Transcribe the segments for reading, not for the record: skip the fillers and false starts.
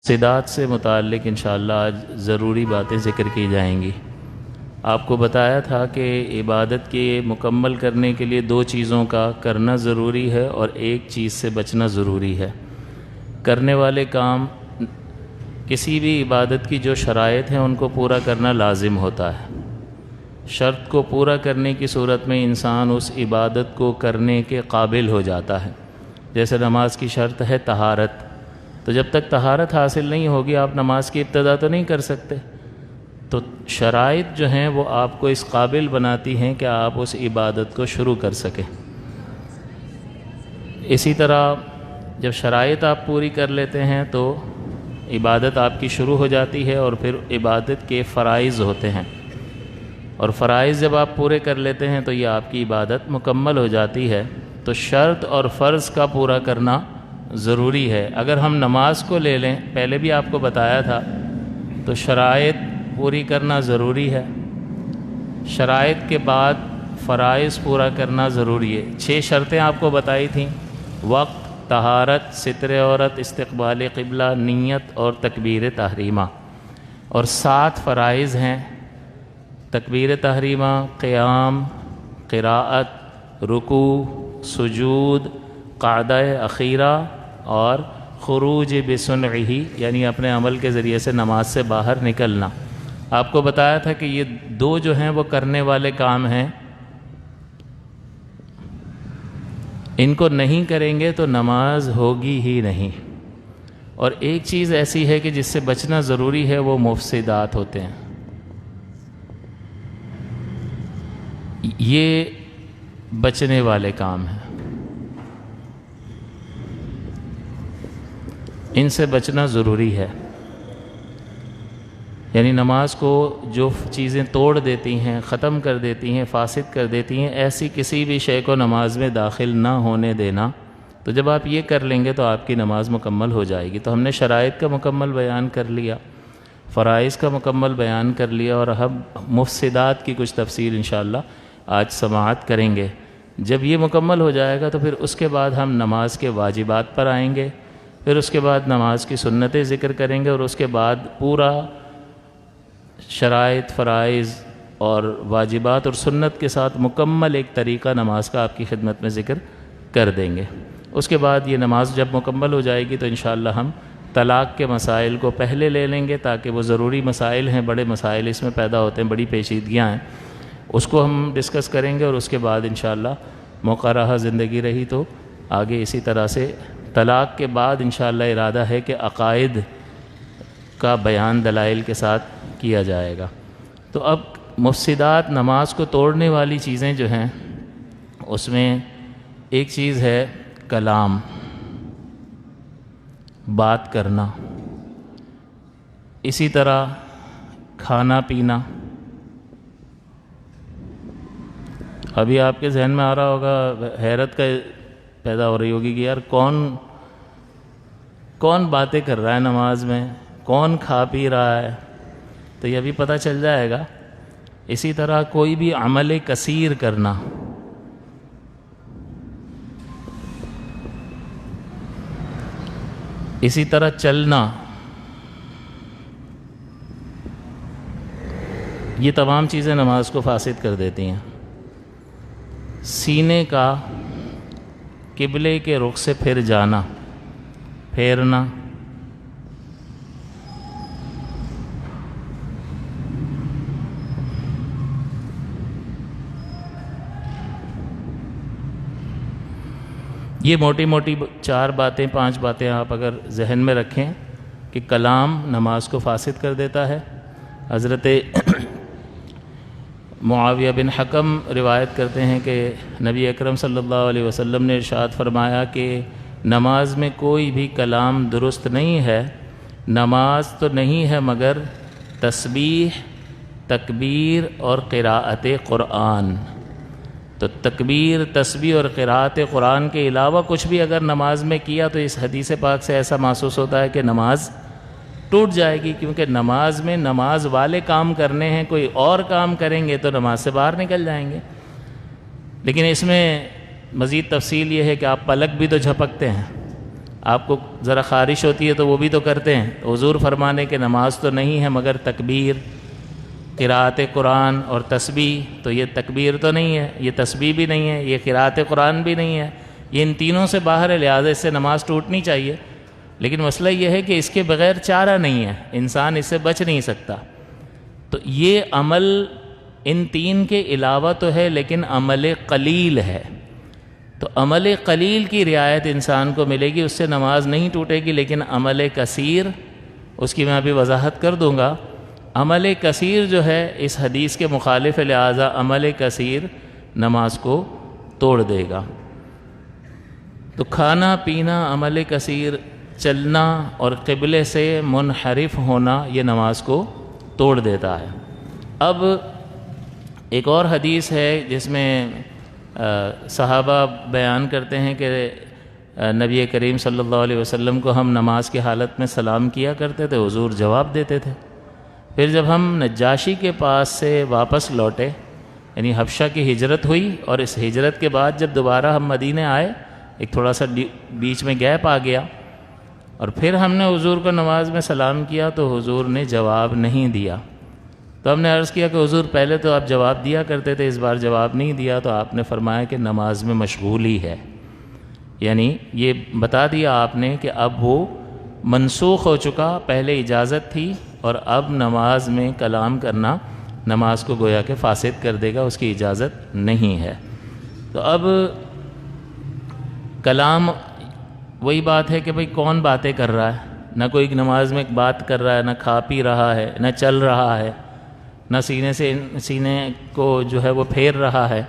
مفسدات سے متعلق انشاءاللہ آج ضروری باتیں ذکر کی جائیں گی۔ آپ کو بتایا تھا کہ عبادت کے مکمل کرنے کے لیے دو چیزوں کا کرنا ضروری ہے اور ایک چیز سے بچنا ضروری ہے۔ کرنے والے کام کسی بھی عبادت کی جو شرائط ہیں ان کو پورا کرنا لازم ہوتا ہے۔ شرط کو پورا کرنے کی صورت میں انسان اس عبادت کو کرنے کے قابل ہو جاتا ہے۔ جیسے نماز کی شرط ہے طہارت، تو جب تک طہارت حاصل نہیں ہوگی آپ نماز کی ابتدا تو نہیں کر سکتے۔ تو شرائط جو ہیں وہ آپ کو اس قابل بناتی ہیں کہ آپ اس عبادت کو شروع کر سکیں۔ اسی طرح جب شرائط آپ پوری کر لیتے ہیں تو عبادت آپ کی شروع ہو جاتی ہے، اور پھر عبادت کے فرائض ہوتے ہیں، اور فرائض جب آپ پورے کر لیتے ہیں تو یہ آپ کی عبادت مکمل ہو جاتی ہے۔ تو شرط اور فرض کا پورا کرنا ضروری ہے۔ اگر ہم نماز کو لے لیں، پہلے بھی آپ کو بتایا تھا، تو شرائط پوری کرنا ضروری ہے، شرائط کے بعد فرائض پورا کرنا ضروری ہے۔ 6 شرطیں آپ کو بتائی تھیں: وقت، طہارت، ستر عورت، استقبال قبلہ، نیت اور تکبیر تحریمہ، اور 7 فرائض ہیں: تکبیر تحریمہ، قیام، قراءت، رکوع، سجود، قعدہ اخیرہ، اور خروج بصنعہ، یعنی اپنے عمل کے ذریعے سے نماز سے باہر نکلنا۔ آپ کو بتایا تھا کہ یہ 2 جو ہیں وہ کرنے والے کام ہیں، ان کو نہیں کریں گے تو نماز ہوگی ہی نہیں۔ اور ایک چیز ایسی ہے کہ جس سے بچنا ضروری ہے، وہ مفسدات ہوتے ہیں۔ یہ بچنے والے کام ہیں، ان سے بچنا ضروری ہے۔ یعنی نماز کو جو چیزیں توڑ دیتی ہیں، ختم کر دیتی ہیں، فاسد کر دیتی ہیں، ایسی کسی بھی شے کو نماز میں داخل نہ ہونے دینا۔ تو جب آپ یہ کر لیں گے تو آپ کی نماز مکمل ہو جائے گی۔ تو ہم نے شرائط کا مکمل بیان کر لیا، فرائض کا مکمل بیان کر لیا، اور ہم مفسدات کی کچھ تفصیل انشاءاللہ آج سماعت کریں گے۔ جب یہ مکمل ہو جائے گا تو پھر اس کے بعد ہم نماز کے واجبات پر آئیں گے، پھر اس کے بعد نماز کی سنتیں ذکر کریں گے، اور اس کے بعد پورا شرائط، فرائض اور واجبات اور سنت کے ساتھ مکمل ایک طریقہ نماز کا آپ کی خدمت میں ذکر کر دیں گے۔ اس کے بعد یہ نماز جب مکمل ہو جائے گی تو انشاءاللہ ہم طلاق کے مسائل کو پہلے لے لیں گے، تاکہ وہ ضروری مسائل ہیں، بڑے مسائل اس میں پیدا ہوتے ہیں، بڑی پیچیدگیاں ہیں، اس کو ہم ڈسکس کریں گے، اور اس کے بعد انشاءاللہ موقع رہا، زندگی رہی تو آگے اسی طرح سے طلاق کے بعد انشاءاللہ ارادہ ہے کہ عقائد کا بیان دلائل کے ساتھ کیا جائے گا۔ تو اب مفسدات، نماز کو توڑنے والی چیزیں جو ہیں، اس میں ایک چیز ہے کلام، بات کرنا، اسی طرح کھانا پینا۔ ابھی آپ کے ذہن میں آ رہا ہوگا، حیرت کا پیدا ہو رہی ہوگی کہ یار کون باتیں کر رہا ہے نماز میں، کون کھا پی رہا ہے، تو یہ بھی پتہ چل جائے گا۔ اسی طرح کوئی بھی عمل کثیر کرنا، اسی طرح چلنا، یہ تمام چیزیں نماز کو فاسد کر دیتی ہیں۔ سینے کا قبلے کے رخ سے پھر جانا، پھیرنا، یہ موٹی موٹی 4 باتیں 5 باتیں آپ اگر ذہن میں رکھیں کہ کلام نماز کو فاسد کر دیتا ہے۔ حضرت معاویہ بن حکم روایت کرتے ہیں کہ نبی اکرم صلی اللہ علیہ وسلم نے ارشاد فرمایا کہ نماز میں کوئی بھی کلام درست نہیں ہے، نماز تو نہیں ہے مگر تسبیح، تکبیر اور قراءت قرآن۔ تو تکبیر، تسبیح اور قراءت قرآن کے علاوہ کچھ بھی اگر نماز میں کیا تو اس حدیث پاک سے ایسا محسوس ہوتا ہے کہ نماز ٹوٹ جائے گی، کیونکہ نماز میں نماز والے کام کرنے ہیں، کوئی اور کام کریں گے تو نماز سے باہر نکل جائیں گے۔ لیکن اس میں مزید تفصیل یہ ہے کہ آپ پلک بھی تو جھپکتے ہیں، آپ کو ذرا خارش ہوتی ہے تو وہ بھی تو کرتے ہیں. حضور فرمانے کہ نماز تو نہیں ہے مگر تکبیر، قراءت قرآن اور تسبیح. تو یہ تکبیر تو نہیں ہے، یہ تسبیح بھی نہیں ہے، یہ قراءت قرآن بھی نہیں ہے، یہ ان تینوں سے باہر ہے، لہٰذا اس سے نماز ٹوٹنی چاہیے. لیکن مسئلہ یہ ہے کہ اس کے بغیر چارہ نہیں ہے، انسان اس سے بچ نہیں سکتا. تو یہ عمل ان تین کے علاوہ تو ہے لیکن عمل قلیل ہے. تو عمل قلیل کی رعایت انسان کو ملے گی، اس سے نماز نہیں ٹوٹے گی. لیکن عمل کثیر، اس کی میں ابھی وضاحت کر دوں گا. عمل کثیر جو ہے اس حدیث کے مخالف ہے، لہٰذا عمل کثیر نماز کو توڑ دے گا. تو کھانا پینا، عمل کثیر، چلنا اور قبلے سے منحرف ہونا یہ نماز کو توڑ دیتا ہے. اب ایک اور حدیث ہے جس میں صحابہ بیان کرتے ہیں کہ نبی کریم صلی اللہ علیہ وسلم کو ہم نماز کی حالت میں سلام کیا کرتے تھے، حضور جواب دیتے تھے. پھر جب ہم نجاشی کے پاس سے واپس لوٹے، یعنی حبشہ کی ہجرت ہوئی، اور اس ہجرت کے بعد جب دوبارہ ہم مدینے آئے، ایک تھوڑا سا بیچ میں گیپ آ گیا، اور پھر ہم نے حضور کو نماز میں سلام کیا تو حضور نے جواب نہیں دیا. تو ہم نے عرض کیا کہ حضور پہلے تو آپ جواب دیا کرتے تھے، اس بار جواب نہیں دیا. تو آپ نے فرمایا کہ نماز میں مشغولی ہے، یعنی یہ بتا دیا آپ نے کہ اب وہ منسوخ ہو چکا. پہلے اجازت تھی اور اب نماز میں کلام کرنا نماز کو گویا کہ فاسد کر دے گا، اس کی اجازت نہیں ہے. تو اب کلام وہی بات ہے کہ بھئی کون باتیں کر رہا ہے؟ نہ کوئی نماز میں بات کر رہا ہے، نہ کھا پی رہا ہے، نہ چل رہا ہے، نہ سینے کو جو ہے وہ پھیر رہا ہے.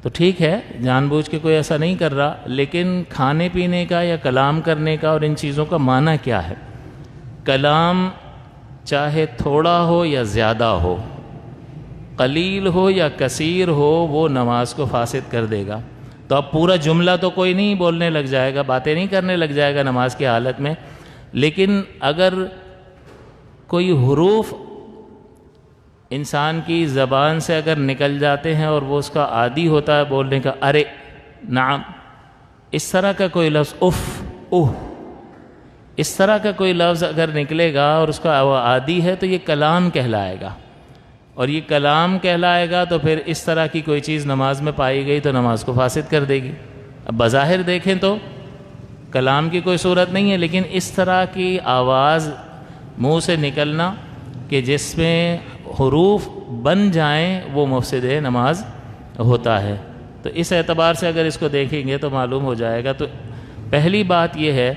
تو ٹھیک ہے، جان بوجھ کے کوئی ایسا نہیں کر رہا، لیکن کھانے پینے کا یا کلام کرنے کا اور ان چیزوں کا معنی کیا ہے؟ کلام چاہے تھوڑا ہو یا زیادہ ہو، قلیل ہو یا کثیر ہو، وہ نماز کو فاسد کر دے گا. تو اب پورا جملہ تو کوئی نہیں بولنے لگ جائے گا، باتیں نہیں کرنے لگ جائے گا نماز کی حالت میں، لیکن اگر کوئی حروف انسان کی زبان سے اگر نکل جاتے ہیں اور وہ اس کا عادی ہوتا ہے بولنے کا، ارے، نعم، اس طرح کا کوئی لفظ، اف، اوہ، اس طرح کا کوئی لفظ اگر نکلے گا اور اس کا وہ عادی ہے تو یہ کلام کہلائے گا. اور یہ کلام کہلائے گا تو پھر اس طرح کی کوئی چیز نماز میں پائی گئی تو نماز کو فاسد کر دے گی. اب بظاہر دیکھیں تو کلام کی کوئی صورت نہیں ہے، لیکن اس طرح کی آواز منہ سے نکلنا کہ جس میں حروف بن جائیں وہ مفسد نماز ہوتا ہے. تو اس اعتبار سے اگر اس کو دیکھیں گے تو معلوم ہو جائے گا. تو پہلی بات یہ ہے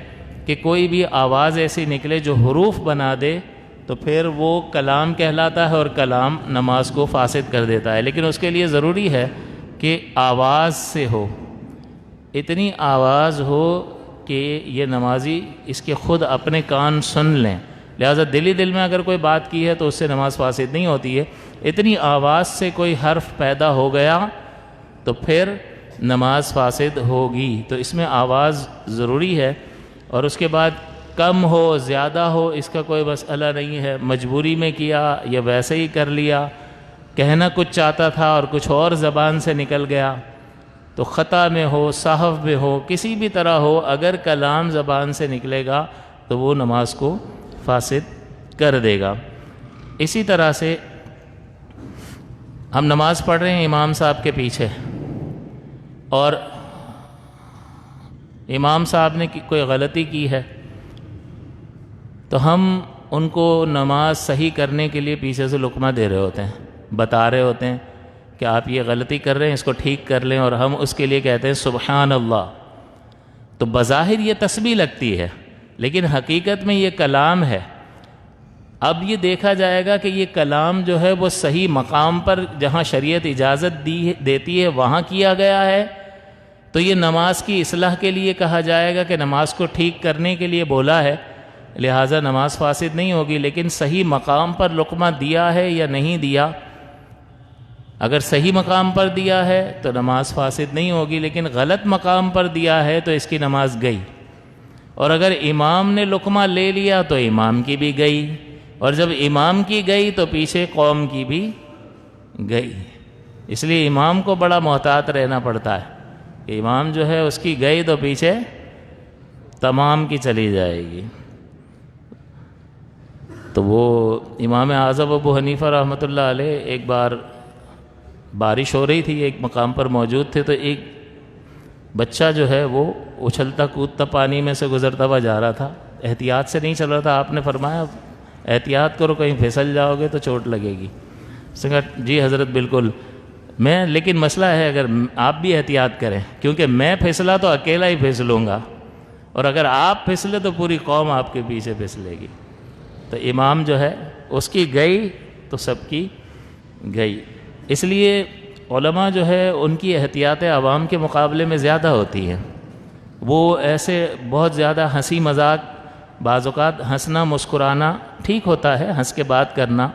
کہ کوئی بھی آواز ایسی نکلے جو حروف بنا دے تو پھر وہ کلام کہلاتا ہے، اور کلام نماز کو فاسد کر دیتا ہے. لیکن اس کے لیے ضروری ہے کہ آواز سے ہو، اتنی آواز ہو کہ یہ نمازی اس کے خود اپنے کان سن لیں. لہذا دل ہی دل میں اگر کوئی بات کی ہے تو اس سے نماز فاسد نہیں ہوتی ہے. اتنی آواز سے کوئی حرف پیدا ہو گیا تو پھر نماز فاسد ہوگی. تو اس میں آواز ضروری ہے. اور اس کے بعد کم ہو زیادہ ہو اس کا کوئی مسئلہ نہیں ہے، مجبوری میں کیا یا ویسے ہی کر لیا، کہنا کچھ چاہتا تھا اور کچھ اور زبان سے نکل گیا، تو خطا میں ہو، سہو میں ہو، کسی بھی طرح ہو، اگر کلام زبان سے نکلے گا تو وہ نماز کو فاسد کر دے گا. اسی طرح سے ہم نماز پڑھ رہے ہیں امام صاحب کے پیچھے، اور امام صاحب نے کوئی غلطی کی ہے تو ہم ان کو نماز صحیح کرنے کے لیے پیچھے سے لقمہ دے رہے ہوتے ہیں، بتا رہے ہوتے ہیں کہ آپ یہ غلطی کر رہے ہیں، اس کو ٹھیک کر لیں، اور ہم اس کے لیے کہتے ہیں سبحان اللہ. تو بظاہر یہ تسبیح لگتی ہے لیکن حقیقت میں یہ کلام ہے. اب یہ دیکھا جائے گا کہ یہ کلام جو ہے وہ صحیح مقام پر جہاں شریعت اجازت دیتی ہے وہاں کیا گیا ہے تو یہ نماز کی اصلاح کے لیے کہا جائے گا کہ نماز کو ٹھیک کرنے کے لیے بولا ہے، لہٰذا نماز فاسد نہیں ہوگی. لیکن صحیح مقام پر لقمہ دیا ہے یا نہیں دیا، اگر صحیح مقام پر دیا ہے تو نماز فاسد نہیں ہوگی، لیکن غلط مقام پر دیا ہے تو اس کی نماز گئی. اور اگر امام نے لقمہ لے لیا تو امام کی بھی گئی، اور جب امام کی گئی تو پیچھے قوم کی بھی گئی. اس لیے امام کو بڑا محتاط رہنا پڑتا ہے کہ امام جو ہے اس کی گئی تو پیچھے تمام کی چلی جائے گی۔ تو وہ امام اعظم ابو حنیفہ رحمۃ اللہ علیہ ایک بار بارش ہو رہی تھی، ایک مقام پر موجود تھے، تو ایک بچہ جو ہے وہ اچھلتا کودتا پانی میں سے گزرتا ہوا جا رہا تھا، احتیاط سے نہیں چل رہا تھا۔ آپ نے فرمایا احتیاط کرو، کہیں پھسل جاؤ گے تو چوٹ لگے گی۔ اس نے کہا جی حضرت بالکل، لیکن مسئلہ ہے اگر آپ بھی احتیاط کریں، کیونکہ میں پھسلا تو اکیلا ہی پھسلوں گا، اور اگر آپ پھسلے تو پوری قوم آپ کے پیچھے پھسلے گی۔ تو امام جو ہے اس کی گئی تو سب کی گئی۔ اس لیے علماء جو ہے ان کی احتیاط عوام کے مقابلے میں زیادہ ہوتی ہیں۔ وہ ایسے بہت زیادہ ہنسی مذاق، بعض اوقات ہنسنا مسکرانا ٹھیک ہوتا ہے، ہنس کے بات کرنا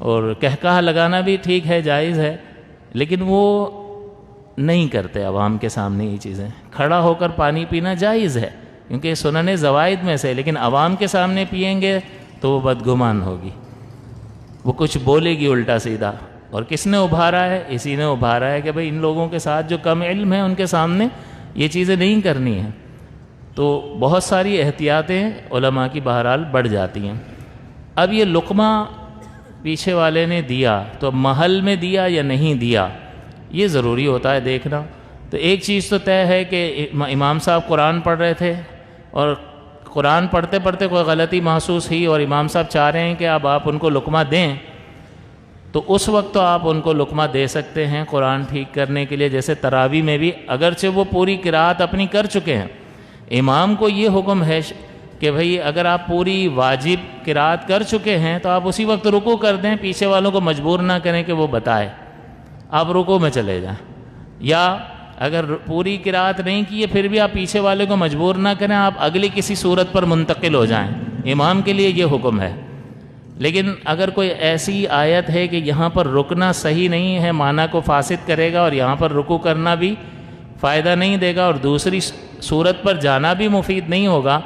اور کہکہا لگانا بھی ٹھیک ہے، جائز ہے، لیکن وہ نہیں کرتے عوام کے سامنے یہ چیزیں۔ کھڑا ہو کر پانی پینا جائز ہے کیونکہ سنن زوائد میں سے، لیکن عوام کے سامنے پئیں گے تو وہ بدگمان ہوگی، وہ کچھ بولے گی الٹا سیدھا۔ اور کس نے ابھارا ہے؟ اسی نے ابھارا ہے کہ بھئی ان لوگوں کے ساتھ جو کم علم ہیں ان کے سامنے یہ چیزیں نہیں کرنی ہیں۔ تو بہت ساری احتیاطیں علماء کی بہرحال بڑھ جاتی ہیں۔ اب یہ لقمہ پیچھے والے نے دیا تو محل میں دیا یا نہیں دیا، یہ ضروری ہوتا ہے دیکھنا۔ تو ایک چیز تو طے ہے کہ امام صاحب قرآن پڑھ رہے تھے اور قرآن پڑھتے پڑھتے کوئی غلطی محسوس ہوئی اور امام صاحب چاہ رہے ہیں کہ اب آپ ان کو لقمہ دیں، تو اس وقت تو آپ ان کو لقمہ دے سکتے ہیں قرآن ٹھیک کرنے کے لیے۔ جیسے تراویح میں بھی اگرچہ وہ پوری قرات اپنی کر چکے ہیں، امام کو یہ حکم ہے کہ بھئی اگر آپ پوری واجب قرات کر چکے ہیں تو آپ اسی وقت رکوع کر دیں، پیچھے والوں کو مجبور نہ کریں کہ وہ بتائے، آپ رکوع میں چلے جائیں۔ یا اگر پوری قرات نہیں کی ہے پھر بھی آپ پیچھے والے کو مجبور نہ کریں، آپ اگلی کسی صورت پر منتقل ہو جائیں، امام کے لیے یہ حکم ہے۔ لیکن اگر کوئی ایسی آیت ہے کہ یہاں پر رکنا صحیح نہیں ہے، معنی کو فاسد کرے گا، اور یہاں پر رکوع کرنا بھی فائدہ نہیں دے گا اور دوسری صورت پر جانا بھی مفید نہیں ہوگا،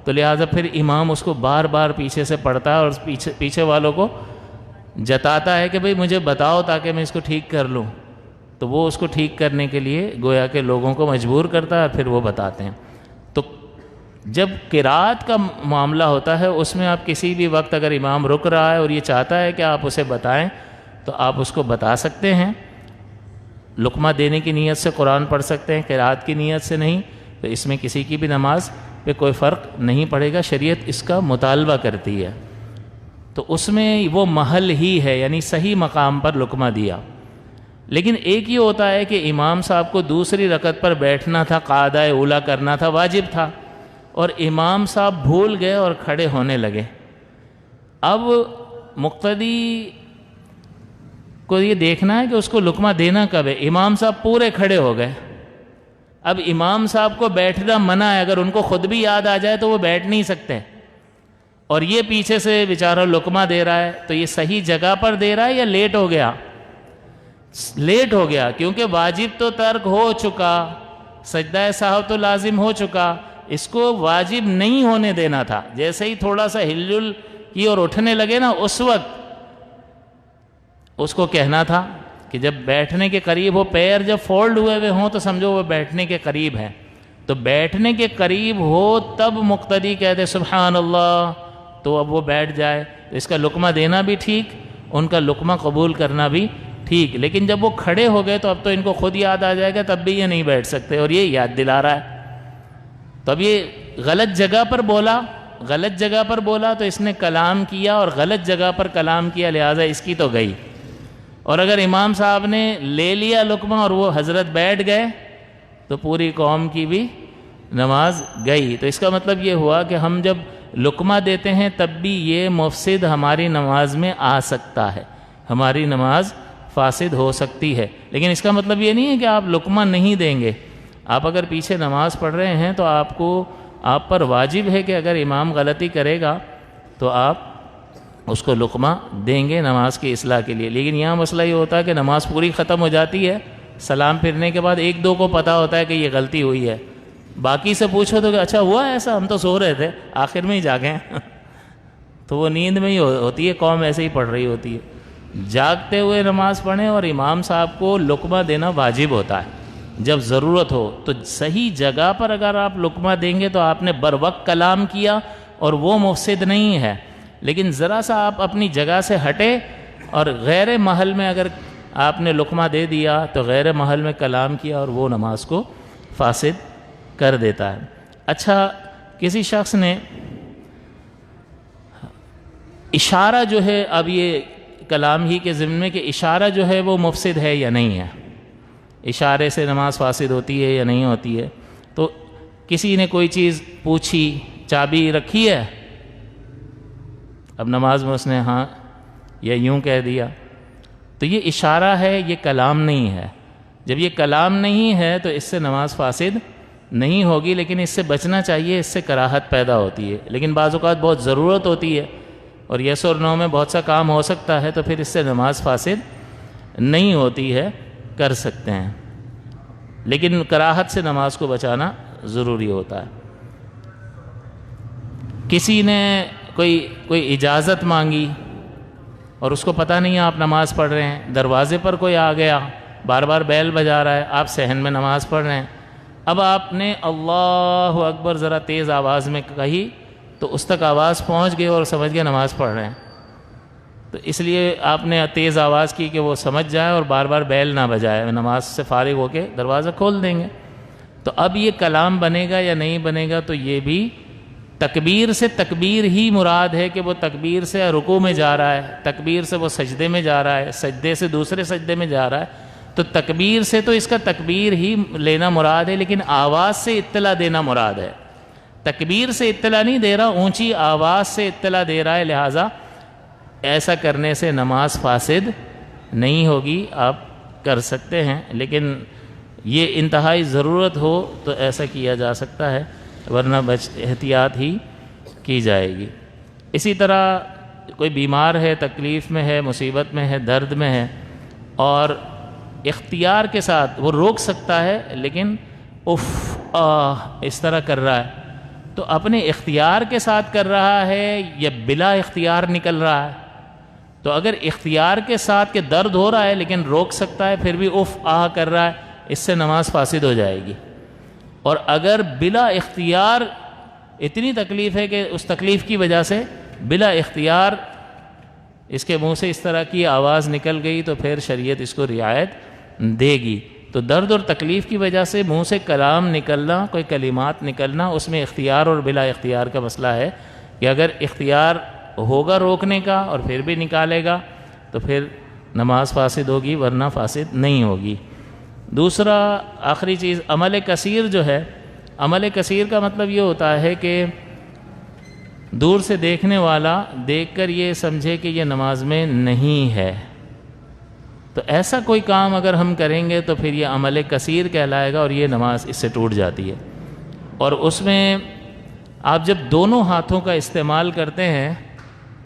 تو لہٰذا پھر امام اس کو بار بار پیچھے سے پڑھتا ہے اور پیچھے والوں کو جتاتا ہے کہ بھئی مجھے بتاؤ تاکہ میں اس کو ٹھیک کر لوں۔ تو وہ اس کو ٹھیک کرنے کے لیے گویا کہ لوگوں کو مجبور کرتا ہے، پھر وہ بتاتے ہیں۔ تو جب قرات کا معاملہ ہوتا ہے اس میں آپ کسی بھی وقت اگر امام رک رہا ہے اور یہ چاہتا ہے کہ آپ اسے بتائیں تو آپ اس کو بتا سکتے ہیں، لقمہ دینے کی نیت سے قرآن پڑھ سکتے ہیں، قرات کی نیت سے نہیں، تو اس میں کسی کی بھی نماز پہ کوئی فرق نہیں پڑے گا، شریعت اس کا مطالبہ کرتی ہے۔ تو اس میں وہ محل ہی ہے، یعنی صحیح مقام پر لقمہ دیا۔ لیکن ایک یہ ہوتا ہے کہ امام صاحب کو دوسری رکعت پر بیٹھنا تھا، قعدہ اولا کرنا تھا، واجب تھا، اور امام صاحب بھول گئے اور کھڑے ہونے لگے۔ اب مقتدی کو یہ دیکھنا ہے کہ اس کو لقمہ دینا کب ہے۔ امام صاحب پورے کھڑے ہو گئے، اب امام صاحب کو بیٹھنا منع ہے، اگر ان کو خود بھی یاد آ جائے تو وہ بیٹھ نہیں سکتے، اور یہ پیچھے سے بیچارہ لقمہ دے رہا ہے، تو یہ صحیح جگہ پر دے رہا ہے یا لیٹ ہو گیا؟ لیٹ ہو گیا، کیونکہ واجب تو ترک ہو چکا، سجدہ سہو تو لازم ہو چکا، اس کو واجب نہیں ہونے دینا تھا۔ جیسے ہی تھوڑا سا ہل جل کی اور اٹھنے لگے نا، اس وقت اس کو کہنا تھا کہ جب بیٹھنے کے قریب ہو، پیر جب فولڈ ہوئے ہوئے ہوں تو سمجھو وہ بیٹھنے کے قریب ہے، تو بیٹھنے کے قریب ہو تب مقتدی کہہ دے سبحان اللہ، تو اب وہ بیٹھ جائے۔ اس کا لقمہ دینا بھی ٹھیک، ان کا لقمہ قبول کرنا بھی ٹھیک۔ لیکن جب وہ کھڑے ہو گئے تو اب تو ان کو خود یاد آ جائے گا، تب بھی یہ نہیں بیٹھ سکتے، اور یہ یاد دلا رہا ہے۔ تو اب یہ غلط جگہ پر بولا تو اس نے کلام کیا، اور غلط جگہ پر کلام کیا، لہٰذا اس کی تو گئی۔ اور اگر امام صاحب نے لے لیا لقمہ اور وہ حضرت بیٹھ گئے تو پوری قوم کی بھی نماز گئی۔ تو اس کا مطلب یہ ہوا کہ ہم جب لقمہ دیتے ہیں تب بھی یہ مفسد ہماری نماز میں آ سکتا ہے، ہماری نماز فاسد ہو سکتی ہے۔ لیکن اس کا مطلب یہ نہیں ہے کہ آپ لقمہ نہیں دیں گے۔ آپ اگر پیچھے نماز پڑھ رہے ہیں تو آپ پر واجب ہے کہ اگر امام غلطی کرے گا تو آپ اس کو لقمہ دیں گے نماز کی اصلاح کے لیے۔ لیکن یہاں مسئلہ یہ ہوتا ہے کہ نماز پوری ختم ہو جاتی ہے، سلام پھرنے کے بعد ایک دو کو پتہ ہوتا ہے کہ یہ غلطی ہوئی ہے، باقی سے پوچھو تو کہ اچھا ہوا ایسا، ہم تو سو رہے تھے، آخر میں ہی جاگیں تو وہ نیند میں ہی ہوتی ہے، قوم ایسے ہی پڑھ رہی ہوتی ہے۔ جاگتے ہوئے نماز پڑھیں، اور امام صاحب کو لقمہ دینا واجب ہوتا ہے۔ جب ضرورت ہو تو صحیح جگہ پر اگر آپ لقمہ دیں گے تو آپ نے بر وقت کلام کیا اور وہ مفسد نہیں ہے، لیکن ذرا سا آپ اپنی جگہ سے ہٹے اور غیر محل میں اگر آپ نے لقمہ دے دیا تو غیر محل میں کلام کیا اور وہ نماز کو فاسد کر دیتا ہے۔ اچھا، کسی شخص نے اشارہ جو ہے، اب یہ کلام ہی کے ضمن میں کہ اشارہ جو ہے وہ مفسد ہے یا نہیں ہے، اشارے سے نماز فاسد ہوتی ہے یا نہیں ہوتی ہے، تو کسی نے کوئی چیز پوچھی، چابی رکھی ہے، اب نماز میں اس نے ہاں یا یوں کہہ دیا، تو یہ اشارہ ہے، یہ کلام نہیں ہے۔ جب یہ کلام نہیں ہے تو اس سے نماز فاسد نہیں ہوگی، لیکن اس سے بچنا چاہیے، اس سے کراہت پیدا ہوتی ہے۔ لیکن بعض اوقات بہت ضرورت ہوتی ہے اور یس اور نو میں بہت سا کام ہو سکتا ہے، تو پھر اس سے نماز فاسد نہیں ہوتی ہے، کر سکتے ہیں، لیکن کراہت سے نماز کو بچانا ضروری ہوتا ہے۔ کسی نے کوئی اجازت مانگی اور اس کو پتہ نہیں ہے آپ نماز پڑھ رہے ہیں، دروازے پر کوئی آ گیا، بار بار بیل بجا رہا ہے، آپ صحن میں نماز پڑھ رہے ہیں، اب آپ نے اللہ اکبر ذرا تیز آواز میں کہی تو اس تک آواز پہنچ گئی اور سمجھ گیا نماز پڑھ رہے ہیں، تو اس لیے آپ نے تیز آواز کی کہ وہ سمجھ جائے اور بار بار بیل نہ بجائے، نماز سے فارغ ہو کے دروازہ کھول دیں گے۔ تو اب یہ کلام بنے گا یا نہیں بنے گا، تو یہ بھی تکبیر سے تکبیر ہی مراد ہے کہ وہ تکبیر سے رکوع میں جا رہا ہے، تکبیر سے وہ سجدے میں جا رہا ہے، سجدے سے دوسرے سجدے میں جا رہا ہے، تو تکبیر سے تو اس کا تکبیر ہی لینا مراد ہے، لیکن آواز سے اطلاع دینا مراد ہے۔ تکبیر سے اطلاع نہیں دے رہا، اونچی آواز سے اطلاع دے رہا ہے، لہٰذا ایسا کرنے سے نماز فاسد نہیں ہوگی، آپ کر سکتے ہیں، لیکن یہ انتہائی ضرورت ہو تو ایسا کیا جا سکتا ہے، ورنہ احتیاط ہی کی جائے گی۔ اسی طرح کوئی بیمار ہے، تکلیف میں ہے، مصیبت میں ہے، درد میں ہے، اور اختیار کے ساتھ وہ روک سکتا ہے، لیکن اف اس طرح کر رہا ہے، تو اپنے اختیار کے ساتھ کر رہا ہے یا بلا اختیار نکل رہا ہے؟ تو اگر اختیار کے ساتھ کہ درد ہو رہا ہے لیکن روک سکتا ہے، پھر بھی اف کر رہا ہے، اس سے نماز فاسد ہو جائے گی۔ اور اگر بلا اختیار اتنی تکلیف ہے کہ اس تکلیف کی وجہ سے بلا اختیار اس کے منہ سے اس طرح کی آواز نکل گئی، تو پھر شریعت اس کو رعایت دے گی۔ تو درد اور تکلیف کی وجہ سے منہ سے کلام نکلنا، کوئی کلمات نکلنا، اس میں اختیار اور بلا اختیار کا مسئلہ ہے کہ اگر اختیار ہوگا روکنے کا اور پھر بھی نکالے گا تو پھر نماز فاسد ہوگی، ورنہ فاسد نہیں ہوگی۔ دوسرا آخری چیز، عمل کثیر جو ہے، عمل کثیر کا مطلب یہ ہوتا ہے کہ دور سے دیکھنے والا دیکھ کر یہ سمجھے کہ یہ نماز میں نہیں ہے، تو ایسا کوئی کام اگر ہم کریں گے تو پھر یہ عمل کثیر کہلائے گا اور یہ نماز اس سے ٹوٹ جاتی ہے۔ اور اس میں آپ جب دونوں ہاتھوں کا استعمال کرتے ہیں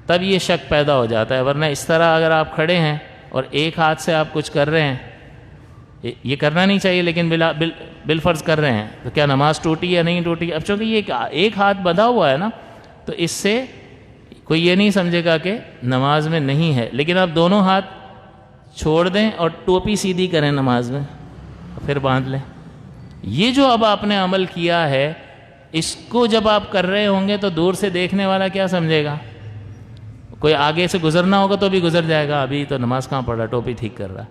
تب یہ شک پیدا ہو جاتا ہے، ورنہ اس طرح اگر آپ کھڑے ہیں اور ایک ہاتھ سے آپ کچھ کر رہے ہیں، یہ کرنا نہیں چاہیے لیکن بالفرض کر رہے ہیں، تو کیا نماز ٹوٹی یا نہیں ٹوٹی؟ اب چونکہ یہ ایک ہاتھ بندھا ہوا ہے نا، تو اس سے کوئی یہ نہیں سمجھے گا کہ نماز میں نہیں ہے، لیکن آپ دونوں ہاتھ چھوڑ دیں اور ٹوپی سیدھی کریں نماز میں، پھر باندھ لیں۔ یہ جو اب آپ نے عمل کیا ہے، اس کو جب آپ کر رہے ہوں گے تو دور سے دیکھنے والا کیا سمجھے گا؟ کوئی آگے سے گزرنا ہوگا تو بھی گزر جائے گا، ابھی تو نماز کہاں پڑھ رہا، ٹوپی ٹھیک کر رہا۔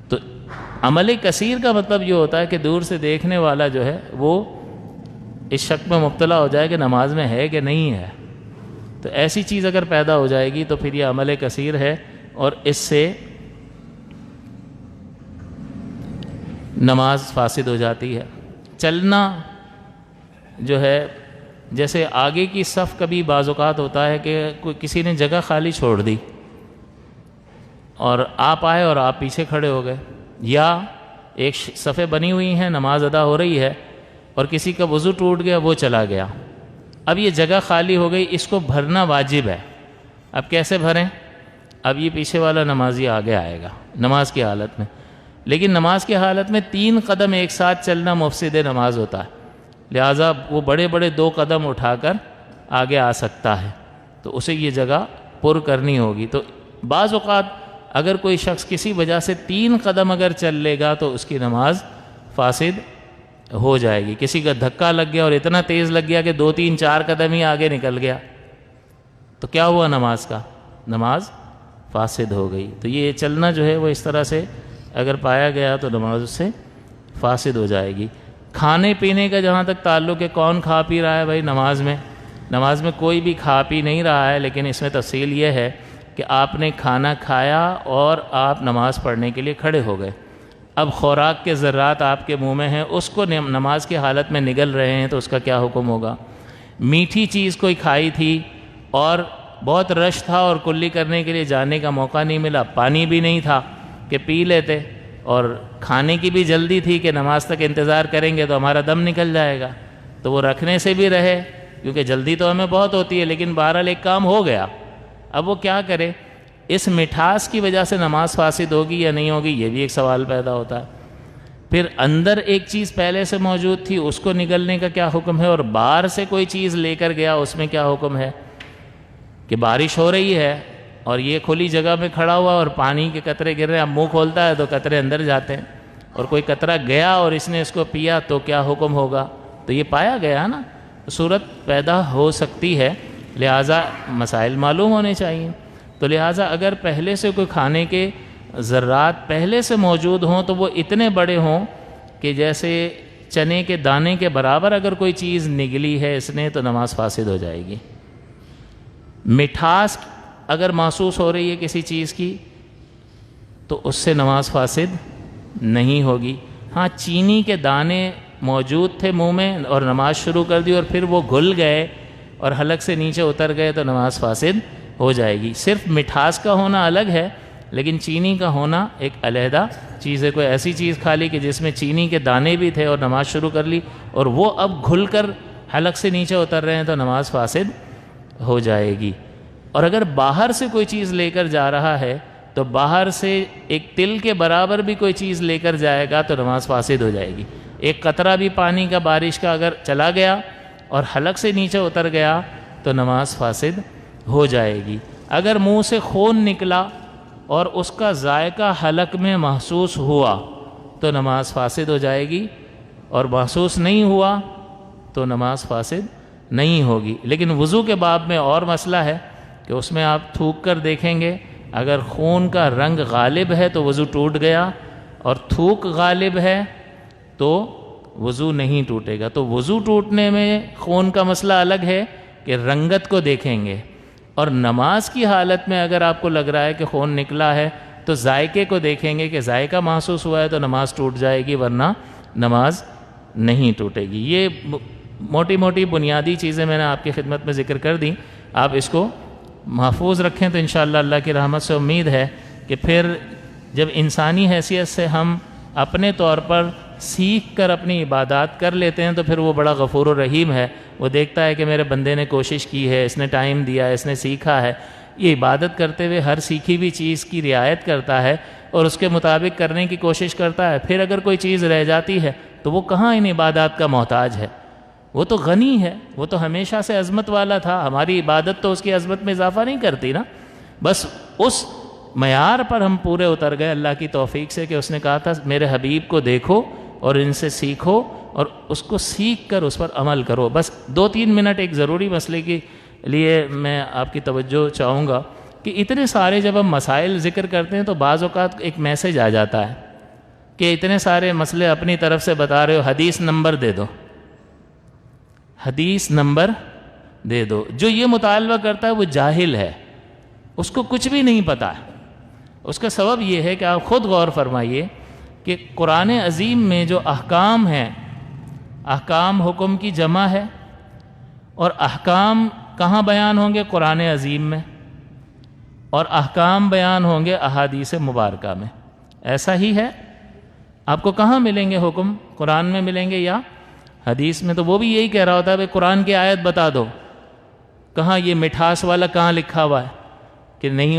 تو عمل کثیر کا مطلب یہ ہوتا ہے کہ دور سے دیکھنے والا جو ہے وہ اس شک میں مبتلا ہو جائے کہ نماز میں ہے کہ نہیں ہے۔ تو ایسی چیز اگر پیدا ہو جائے گی تو پھر یہ عمل کثیر ہے اور اس سے نماز فاسد ہو جاتی ہے۔ چلنا جو ہے، جیسے آگے کی صف کبھی بعض اوقات ہوتا ہے کہ کسی نے جگہ خالی چھوڑ دی اور آپ آئے اور آپ پیچھے کھڑے ہو گئے، یا ایک صفیں بنی ہوئی ہیں، نماز ادا ہو رہی ہے اور کسی کا وضو ٹوٹ گیا، وہ چلا گیا، اب یہ جگہ خالی ہو گئی، اس کو بھرنا واجب ہے۔ اب کیسے بھریں؟ اب یہ پیچھے والا نمازی آگے آئے گا نماز کی حالت میں، لیکن نماز کی حالت میں 3 قدم ایک ساتھ چلنا مفسد نماز ہوتا ہے، لہٰذا وہ بڑے بڑے 2 قدم اٹھا کر آگے آ سکتا ہے، تو اسے یہ جگہ پر کرنی ہوگی۔ تو بعض اوقات اگر کوئی شخص کسی وجہ سے 3 قدم اگر چل لے گا تو اس کی نماز فاسد ہو جائے گی۔ کسی کا دھکا لگ گیا اور اتنا تیز لگ گیا کہ 2 3 4 قدم ہی آگے نکل گیا، تو کیا ہوا نماز کا؟ نماز فاسد ہو گئی۔ تو یہ چلنا جو ہے وہ اس طرح سے اگر پایا گیا تو نماز اس سے فاسد ہو جائے گی۔ کھانے پینے کا جہاں تک تعلق ہے، کون کھا پی رہا ہے بھائی نماز میں کوئی بھی کھا پی نہیں رہا ہے، لیکن اس میں تفصیل یہ ہے کہ آپ نے کھانا کھایا اور آپ نماز پڑھنے کے لیے کھڑے ہو گئے، اب خوراک کے ذرات آپ کے منہ میں ہیں، اس کو نماز کی حالت میں نگل رہے ہیں، تو اس کا کیا حکم ہوگا؟ میٹھی چیز کوئی کھائی تھی اور بہت رش تھا اور کلی کرنے کے لیے جانے کا موقع نہیں ملا، پانی بھی نہیں تھا کہ پی لیتے، اور کھانے کی بھی جلدی تھی کہ نماز تک انتظار کریں گے تو ہمارا دم نکل جائے گا، تو وہ رکھنے سے بھی رہے، کیونکہ جلدی تو ہمیں بہت ہوتی ہے، لیکن بہرحال ایک کام ہو گیا۔ اب وہ کیا کرے؟ اس مٹھاس کی وجہ سے نماز فاسد ہوگی یا نہیں ہوگی، یہ بھی ایک سوال پیدا ہوتا ہے۔ پھر اندر ایک چیز پہلے سے موجود تھی، اس کو نگلنے کا کیا حکم ہے، اور باہر سے کوئی چیز لے کر گیا، اس میں کیا حکم ہے؟ کہ بارش ہو رہی ہے اور یہ کھلی جگہ میں کھڑا ہوا اور پانی کے قطرے گر رہے ہیں، اب منہ کھولتا ہے تو قطرے اندر جاتے ہیں، اور کوئی قطرہ گیا اور اس نے اس کو پیا تو کیا حکم ہوگا؟ تو یہ پایا گیا نا، صورت پیدا ہو سکتی ہے، لہٰذا مسائل معلوم ہونے چاہیے۔ تو لہٰذا اگر پہلے سے کوئی کھانے کے ذرات پہلے سے موجود ہوں تو وہ اتنے بڑے ہوں کہ جیسے چنے کے دانے کے برابر اگر کوئی چیز نگلی ہے اس نے، تو نماز فاسد ہو جائے گی۔ مٹھاس اگر محسوس ہو رہی ہے کسی چیز کی تو اس سے نماز فاسد نہیں ہوگی۔ ہاں، چینی کے دانے موجود تھے منہ میں اور نماز شروع کر دی اور پھر وہ گھل گئے اور حلق سے نیچے اتر گئے تو نماز فاسد ہو جائے گی۔ صرف مٹھاس کا ہونا الگ ہے، لیکن چینی کا ہونا ایک علیحدہ چیز ہے۔ کوئی ایسی چیز کھا لی کہ جس میں چینی کے دانے بھی تھے اور نماز شروع کر لی اور وہ اب گھل کر حلق سے نیچے اتر رہے ہیں تو نماز فاسد ہو جائے گی۔ اور اگر باہر سے کوئی چیز لے کر جا رہا ہے تو باہر سے ایک تل کے برابر بھی کوئی چیز لے کر جائے گا تو نماز فاسد ہو جائے گی۔ ایک قطرہ بھی پانی کا بارش کا اگر چلا گیا اور حلق سے نیچے اتر گیا تو نماز فاسد ہو جائے گی۔ اگر منہ سے خون نکلا اور اس کا ذائقہ حلق میں محسوس ہوا تو نماز فاسد ہو جائے گی، اور محسوس نہیں ہوا تو نماز فاسد نہیں ہوگی۔ لیکن وضو کے باب میں اور مسئلہ ہے کہ اس میں آپ تھوک کر دیکھیں گے، اگر خون کا رنگ غالب ہے تو وضو ٹوٹ گیا، اور تھوک غالب ہے تو وضو نہیں ٹوٹے گا۔ تو وضو ٹوٹنے میں خون کا مسئلہ الگ ہے کہ رنگت کو دیکھیں گے، اور نماز کی حالت میں اگر آپ کو لگ رہا ہے کہ خون نکلا ہے تو ذائقے کو دیکھیں گے کہ ذائقہ محسوس ہوا ہے تو نماز ٹوٹ جائے گی، ورنہ نماز نہیں ٹوٹے گی۔ یہ موٹی موٹی بنیادی چیزیں میں نے آپ کی خدمت میں ذکر کر دیں، آپ اس کو محفوظ رکھیں تو انشاءاللہ اللہ کی رحمت سے امید ہے کہ پھر جب انسانی حیثیت سے ہم اپنے طور پر سیکھ کر اپنی عبادات کر لیتے ہیں تو پھر وہ بڑا غفور و رحیم ہے۔ وہ دیکھتا ہے کہ میرے بندے نے کوشش کی ہے، اس نے ٹائم دیا ہے، اس نے سیکھا ہے، یہ عبادت کرتے ہوئے ہر سیکھی ہوئی چیز کی رعایت کرتا ہے اور اس کے مطابق کرنے کی کوشش کرتا ہے۔ پھر اگر کوئی چیز رہ جاتی ہے تو وہ کہاں ان عبادات کا محتاج ہے، وہ تو غنی ہے، وہ تو ہمیشہ سے عظمت والا تھا، ہماری عبادت تو اس کی عظمت میں اضافہ نہیں کرتی نا۔ بس اس معیار پر ہم پورے اتر گئے اللہ کی توفیق سے کہ اس نے کہا تھا میرے حبیب کو دیکھو اور ان سے سیکھو اور اس کو سیکھ کر اس پر عمل کرو۔ بس 2-3 منٹ ایک ضروری مسئلے کے لیے میں آپ کی توجہ چاہوں گا کہ اتنے سارے جب ہم مسائل ذکر کرتے ہیں تو بعض اوقات ایک میسج آ جاتا ہے کہ اتنے سارے مسئلے اپنی طرف سے بتا رہے ہو، حدیث نمبر دے دو، حدیث نمبر دے دو۔ جو یہ مطالبہ کرتا ہے وہ جاہل ہے، اس کو کچھ بھی نہیں پتہ ہے۔ اس کا سبب یہ ہے کہ آپ خود غور فرمائیے کہ قرآن عظیم میں جو احکام ہیں، احکام حکم کی جمع ہے، اور احکام کہاں بیان ہوں گے؟ قرآن عظیم میں، اور احکام بیان ہوں گے احادیث مبارکہ میں۔ ایسا ہی ہے، آپ کو کہاں ملیں گے حکم؟ قرآن میں ملیں گے یا حدیث میں؟ تو وہ بھی یہی کہہ رہا ہوتا ہے بھائی قرآن کی آیت بتا دو، کہاں یہ مٹھاس والا کہاں لکھا ہوا ہے کہ نہیں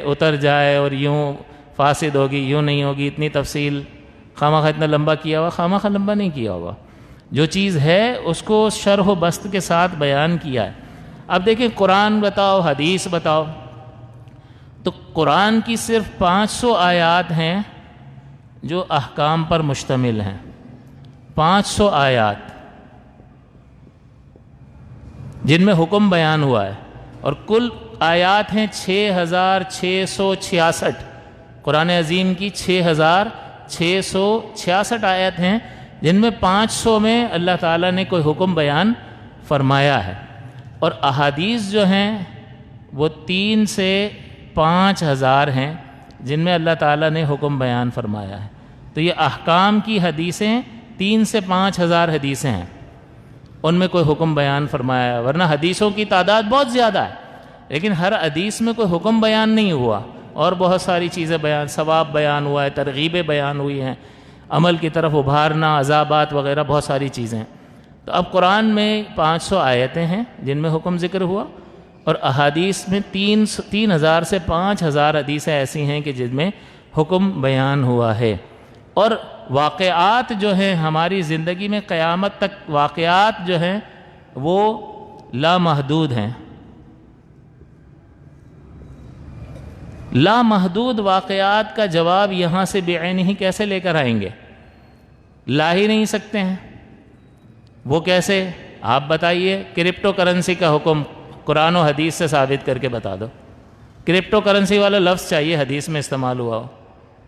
اتر جائے اور یوں فاسد ہوگی، یوں نہیں ہوگی؟ اتنی تفصیل خواہ اتنا لمبا کیا ہوا، خواہ لمبا نہیں کیا ہوا۔ جو چیز ہے اس کو شرح و بسط کے ساتھ بیان کیا ہے۔ اب دیکھیں قرآن بتاؤ، حدیث بتاؤ، تو قرآن کی صرف 500 آیات ہیں جو احکام پر مشتمل ہیں، 500 آیات جن میں حکم بیان ہوا ہے، اور کل آیات ہیں 6666، قرآن عظیم کی 6666 آیات ہیں، جن میں 500 میں اللہ تعالیٰ نے کوئی حکم بیان فرمایا ہے، اور احادیث جو ہیں وہ 3 سے 5,000 ہیں جن میں اللہ تعالیٰ نے حکم بیان فرمایا ہے۔ تو یہ احکام کی حدیثیں 3 سے 5,000 حدیثیں ہیں، ان میں کوئی حکم بیان فرمایا ہے، ورنہ حدیثوں کی تعداد بہت زیادہ ہے، لیکن ہر حدیث میں کوئی حکم بیان نہیں ہوا، اور بہت ساری چیزیں بیان، ثواب بیان ہوا ہے، ترغیبیں بیان ہوئی ہیں، عمل کی طرف ابھارنا، عذابات وغیرہ بہت ساری چیزیں ہیں۔ تو اب قرآن میں 500 آیتیں ہیں جن میں حکم ذکر ہوا، اور احادیث میں 3,000 سے 5,000 حدیثیں ایسی ہیں کہ جن میں حکم بیان ہوا ہے۔ اور واقعات جو ہیں ہماری زندگی میں قیامت تک واقعات جو ہیں وہ لامحدود ہیں، لامحدود واقعات کا جواب یہاں سے بعینہ ہی کیسے لے کر آئیں گے؟ لا ہی نہیں سکتے ہیں۔ وہ کیسے؟ آپ بتائیے، کرپٹو کرنسی کا حکم قرآن و حدیث سے ثابت کر کے بتا دو۔ کرپٹو کرنسی والا لفظ چاہیے حدیث میں استعمال ہوا ہو۔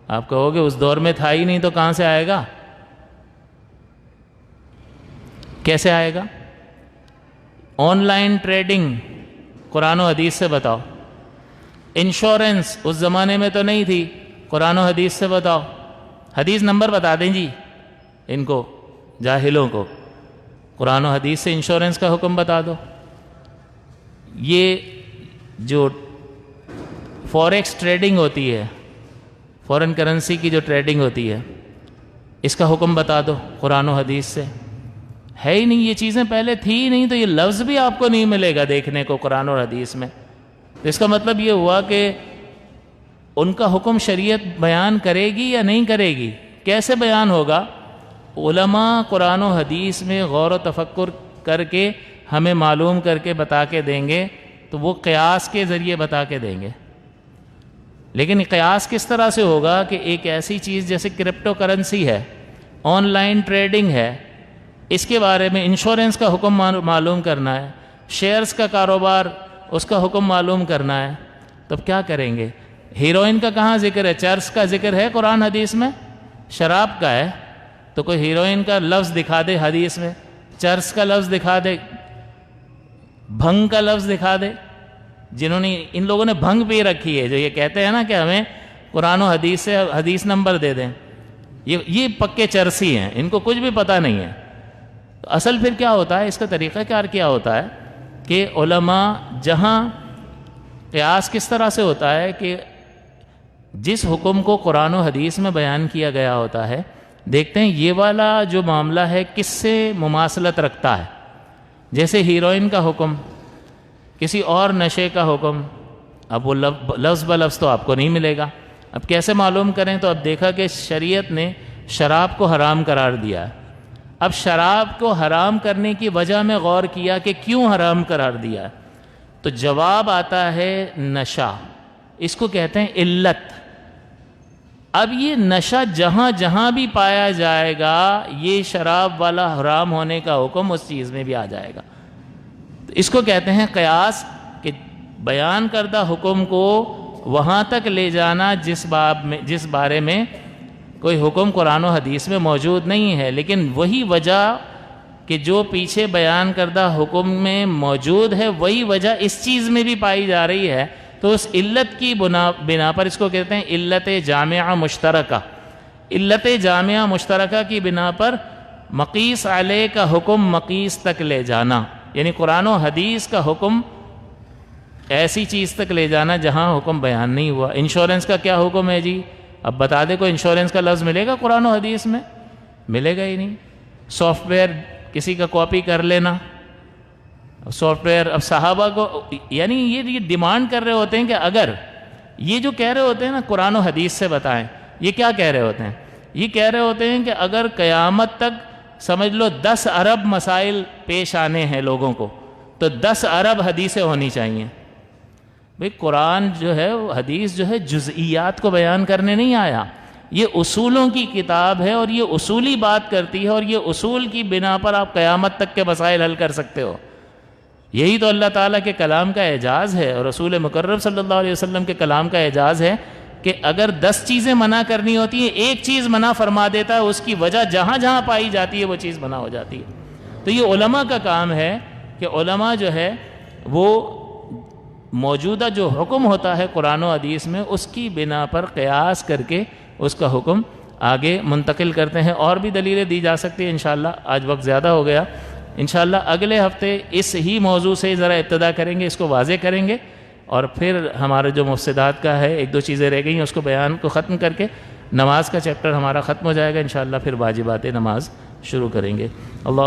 آپ کہو گے اس دور میں تھا ہی نہیں تو کہاں سے آئے گا؟ کیسے آئے گا؟ آن لائن ٹریڈنگ قرآن و حدیث سے بتاؤ۔ انشورنس اس زمانے میں تو نہیں تھی، قرآن و حدیث سے بتاؤ۔ حدیث نمبر بتا دیں جی ان کو، جاہلوں کو، قرآن و حدیث سے انشورنس کا حکم بتا دو۔ یہ جو فوریکس ٹریڈنگ ہوتی ہے، فورن کرنسی کی جو ٹریڈنگ ہوتی ہے، اس کا حکم بتا دو قرآن و حدیث سے۔ ہے ہی نہیں، یہ چیزیں پہلے تھی ہی نہیں، تو یہ لفظ بھی آپ کو نہیں ملے گا دیکھنے کو قرآن اور حدیث میں۔ تو اس کا مطلب یہ ہوا کہ ان کا حکم شریعت بیان کرے گی یا نہیں کرے گی؟ کیسے بیان ہوگا؟ علماء قرآن و حدیث میں غور و تفکر کر کے ہمیں معلوم کر کے بتا کے دیں گے، تو وہ قیاس کے ذریعے بتا کے دیں گے۔ لیکن قیاس کس طرح سے ہوگا کہ ایک ایسی چیز جیسے کرپٹو کرنسی ہے، آن لائن ٹریڈنگ ہے، اس کے بارے میں انشورنس کا حکم معلوم کرنا ہے، شیئرز کا کاروبار اس کا حکم معلوم کرنا ہے، تب کیا کریں گے؟ ہیروئن کا کہاں ذکر ہے؟ چرس کا ذکر ہے قرآن حدیث میں؟ شراب کا ہے تو کوئی ہیروئن کا لفظ دکھا دے حدیث میں، چرس کا لفظ دکھا دے، بھنگ کا لفظ دکھا دے۔ جنہوں نے ان لوگوں نے بھنگ پی رکھی ہے، جو یہ کہتے ہیں نا کہ ہمیں قرآن و حدیث سے حدیث نمبر دے دیں، یہ پکے چرسی ہیں، ان کو کچھ بھی پتہ نہیں ہے۔ تو اصل پھر کیا ہوتا ہے، اس کا طریقہ کار کیا ہوتا ہے کہ علماء جہاں قیاس کس طرح سے ہوتا ہے کہ جس حکم کو قرآن و حدیث میں بیان کیا گیا ہوتا ہے، دیکھتے ہیں یہ والا جو معاملہ ہے کس سے مماثلت رکھتا ہے۔ جیسے ہیروئن کا حکم، کسی اور نشے کا حکم، اب وہ لفظ بلفظ تو آپ کو نہیں ملے گا، اب کیسے معلوم کریں؟ تو اب دیکھا کہ شریعت نے شراب کو حرام قرار دیا ہے۔ اب شراب کو حرام کرنے کی وجہ میں غور کیا کہ کیوں حرام قرار دیا ہے، تو جواب آتا ہے نشہ، اس کو کہتے ہیں علت۔ اب یہ نشہ جہاں جہاں بھی پایا جائے گا، یہ شراب والا حرام ہونے کا حکم اس چیز میں بھی آ جائے گا۔ تو اس کو کہتے ہیں قیاس، کہ بیان کردہ حکم کو وہاں تک لے جانا جس بارے میں کوئی حکم قرآن و حدیث میں موجود نہیں ہے، لیکن وہی وجہ کہ جو پیچھے بیان کردہ حکم میں موجود ہے، وہی وجہ اس چیز میں بھی پائی جا رہی ہے، تو اس علت کی بنا پر اس کو کہتے ہیں علت جامعہ مشترکہ۔ علت جامعہ مشترکہ کی بنا پر مقیس علیہ کا حکم مقیس تک لے جانا، یعنی قرآن و حدیث کا حکم ایسی چیز تک لے جانا جہاں حکم بیان نہیں ہوا۔ انشورنس کا کیا حکم ہے جی؟ اب بتا دے کوئی انشورنس کا لفظ ملے گا قرآن و حدیث میں؟ ملے گا ہی نہیں۔ سافٹ ویئر کسی کا کاپی کر لینا، سافٹ ویئر، اب صحابہ کو یعنی یہ ڈیمانڈ کر رہے ہوتے ہیں کہ اگر یہ جو کہہ رہے ہوتے ہیں نا قرآن و حدیث سے بتائیں، یہ کیا کہہ رہے ہوتے ہیں؟ یہ کہہ رہے ہوتے ہیں کہ اگر قیامت تک سمجھ لو 10 ارب مسائل پیش آنے ہیں لوگوں کو، تو 10 ارب حدیثیں ہونی چاہیے۔ بھئی قرآن جو ہے، حدیث جو ہے جزئیات کو بیان کرنے نہیں آیا، یہ اصولوں کی کتاب ہے اور یہ اصولی بات کرتی ہے، اور یہ اصول کی بنا پر آپ قیامت تک کے مسائل حل کر سکتے ہو۔ یہی تو اللہ تعالیٰ کے کلام کا اعجاز ہے، اور رسول مکرم صلی اللہ علیہ وسلم کے کلام کا اعجاز ہے کہ اگر 10 چیزیں منع کرنی ہوتی ہیں، ایک چیز منع فرما دیتا ہے، اس کی وجہ جہاں جہاں پائی جاتی ہے وہ چیز منع ہو جاتی ہے۔ تو یہ علماء کا کام ہے کہ علماء جو ہے وہ موجودہ جو حکم ہوتا ہے قرآن و حدیث میں، اس کی بنا پر قیاس کر کے اس کا حکم آگے منتقل کرتے ہیں۔ اور بھی دلیلیں دی جا سکتی ہیں انشاءاللہ، آج وقت زیادہ ہو گیا۔ انشاءاللہ اگلے ہفتے اس ہی موضوع سے ذرا ابتدا کریں گے، اس کو واضح کریں گے، اور پھر ہمارے جو مفسدات کا ہے 1-2 چیزیں رہ گئی ہیں اس کو بیان کو ختم کر کے نماز کا چیپٹر ہمارا ختم ہو جائے گا انشاءاللہ، پھر واجبات نماز شروع کریں گے۔ اللہ